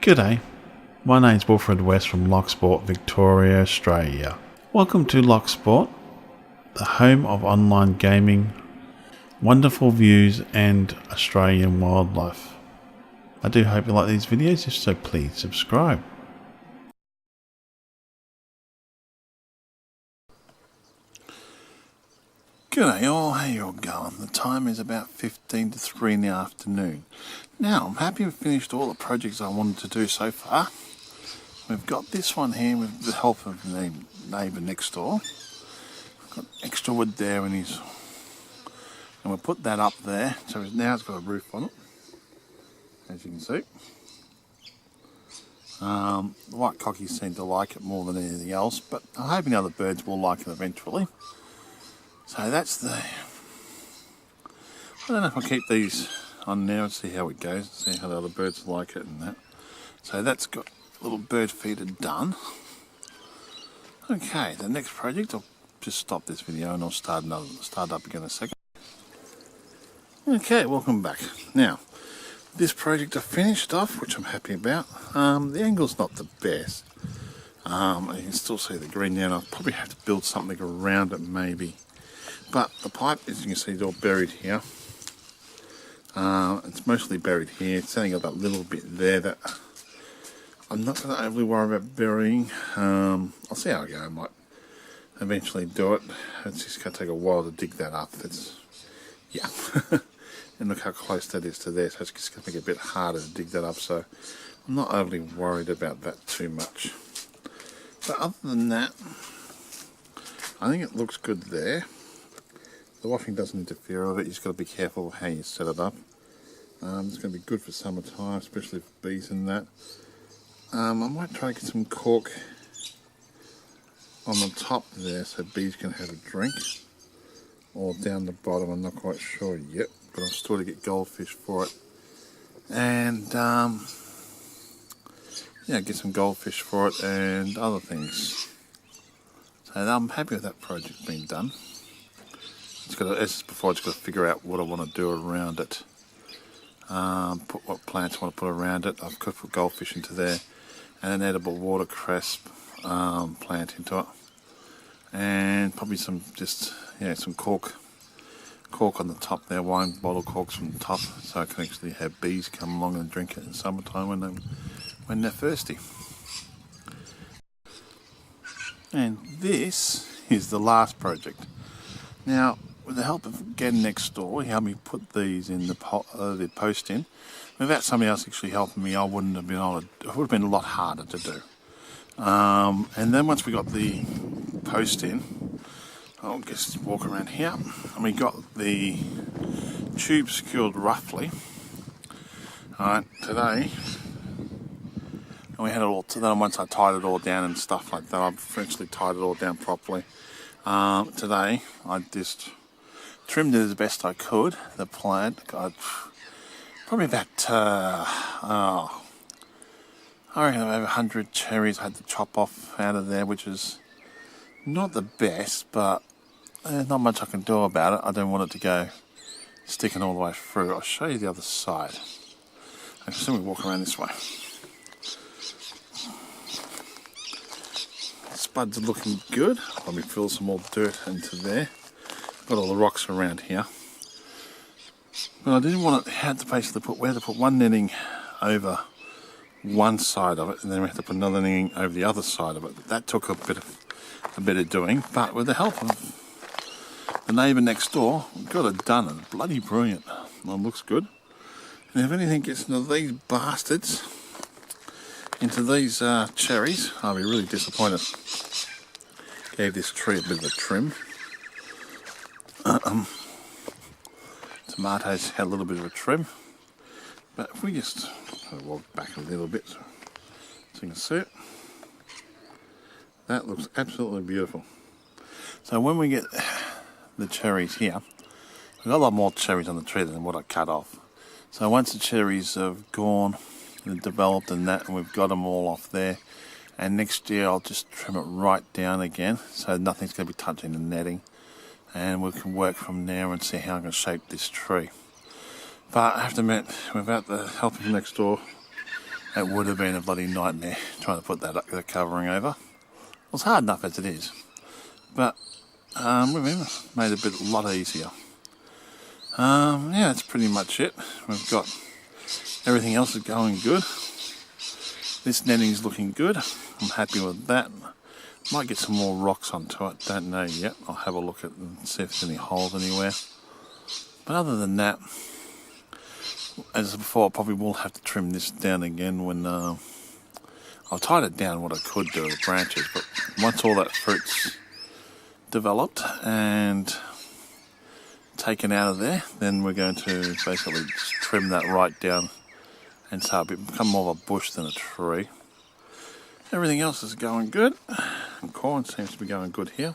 G'day, my name's Wilfred West from Locksport, Victoria, Australia. Welcome to Locksport, the home of online gaming, wonderful views and Australian wildlife. I do hope you like these videos, if so please subscribe. G'day all, how you all going? The time is about 15 to 3 in the afternoon. Now, I'm happy we've finished all the projects I wanted to do so far. We've got this one here with the help of the neighbour next door. Got extra wood there and we'll put that up there. So now it's got a roof on it, as you can see. The white cockies seem to like it more than anything else, but I'm hoping other birds will like it eventually. So that's the... I don't know if I'll keep these on now and see how it goes, see how the other birds like it and that. So that's got a little bird feeder done. Okay, the next project, I'll just stop this video and I'll start up again in a second. Okay, welcome back. Now, this project I finished off, which I'm happy about. The angle's not the best. You can still see the green now, and I'll probably have to build something around it maybe. But the pipe, as you can see, is all buried here. It's mostly buried here. It's only got that little bit there that I'm not going to overly worry about burying. I'll see how I go. I might eventually do it. It's just going to take a while to dig that up. Yeah. And look how close that is to there. So it's just going to make it a bit harder to dig that up. So I'm not overly worried about that too much. But other than that, I think it looks good there. The washing doesn't interfere with it. You just got to be careful how you set it up. It's going to be good for summertime, especially for bees and that. I might try to get some cork on the top there so bees can have a drink, or down the bottom. I'm not quite sure yet, but I'm still to get goldfish for it, and yeah, get some goldfish for it and other things. So I'm happy with that project being done. It's got to, as before, it's got to figure out what I want to do around it. Put what plants I want to put around it. I've got to put goldfish into there, and an edible watercress plant into it, and probably some some cork on the top there, wine bottle corks from the top, so I can actually have bees come along and drink it in summertime when they're thirsty. And this is the last project. Now, with the help of Gen next door, he helped me put these in the post in. Without somebody else actually helping me, I wouldn't have been able to. It would have been a lot harder to do. And then once we got the post in, I'll just walk around here, and we got the tube secured roughly. Alright, today, and we had it all. Then once I tied it all down and stuff like that, I've eventually tied it all down properly. Today, I just trimmed it as best I could. The plant got probably about, I reckon over 100 cherries I had to chop off out of there, which is not the best, but there's not much I can do about it. I don't want it to go sticking all the way through. I'll show you the other side. I assume we walk around this way. Spuds are looking good. Let me fill some more dirt into there. Got all the rocks around here. But I didn't want it, had to basically we had to put one netting over one side of it, and then we had to put another netting over the other side of it. That took a bit of doing, but with the help of the neighbour next door, we got it done, and bloody brilliant. Well, it looks good. And if anything gets into these bastards, into these cherries, I'll be really disappointed. Gave this tree a bit of a trim. Tomatoes had a little bit of a trim, but if we just walk back a little bit so you can see it, that looks absolutely beautiful. So when we get the cherries here, we've got a lot more cherries on the tree than what I cut off. So once the cherries have gone and developed and that, and we've got them all off there, and next year I'll just trim it right down again so nothing's going to be touching the netting, and we can work from there and see how I'm going to shape this tree. But I have to admit, without the help of next door, It would have been a bloody nightmare trying to put that covering over. It's hard enough as it is, but we've made it a lot easier. Yeah, that's pretty much it. We've got everything else is going good. This netting is looking good. I'm happy with that. Might get some more rocks onto it, don't know yet. I'll have a look at it and see if there's any holes anywhere. But other than that, as before, I probably will have to trim this down again when I've tied it down what I could do with branches, but once all that fruit's developed and taken out of there, then we're going to basically just trim that right down and start become more of a bush than a tree. Everything else is going good. And corn seems to be going good here.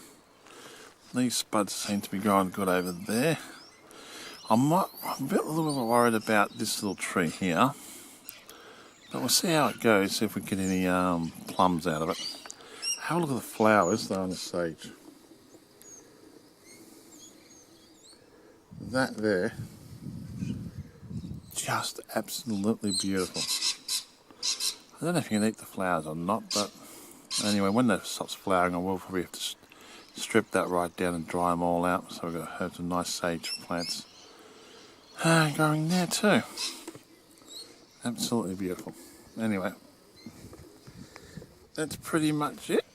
These spuds seem to be going good over there. I'm a little bit worried about this little tree here, but we'll see how it goes, see if we get any plums out of it. Have a look at the flowers, they're on the sage. That there, just absolutely beautiful. I don't know if you can eat the flowers or not, but anyway, when that stops flowering, I will probably have to strip that right down and dry them all out. So we've got to have some nice sage plants growing there too. Absolutely beautiful. Anyway, that's pretty much it.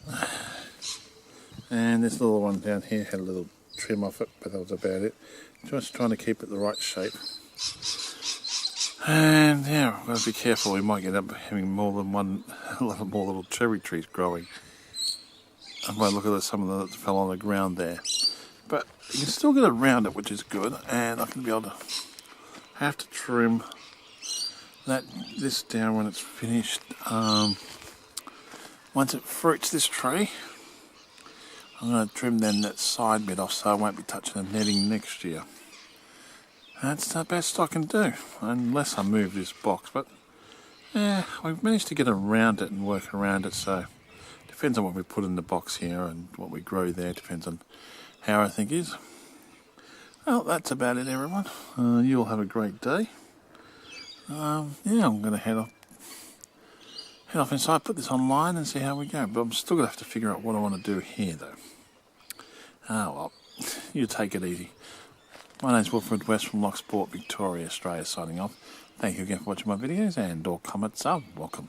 And this little one down here had a little trim off it, but that was about it. Just trying to keep it the right shape. And yeah, we've got to be careful, we might get up having more than one, a lot more little cherry trees growing. I might look at some of them that fell on the ground there. But you can still get around it, which is good, and I can be able to have to trim this down when it's finished. Once it fruits this tree, I'm going to trim then that side bit off so I won't be touching the netting next year. That's the best I can do, unless I move this box, but yeah, we've managed to get around it and work around it, so depends on what we put in the box here and what we grow there, depends on how I think is. Well, that's about it, everyone. You all have a great day. Yeah, I'm going to head off inside, put this online and see how we go, but I'm still going to have to figure out what I want to do here, though. Ah, well, you take it easy. My name's Wilfred West from Locksport, Victoria, Australia, signing off. Thank you again for watching my videos, and all comments are welcome.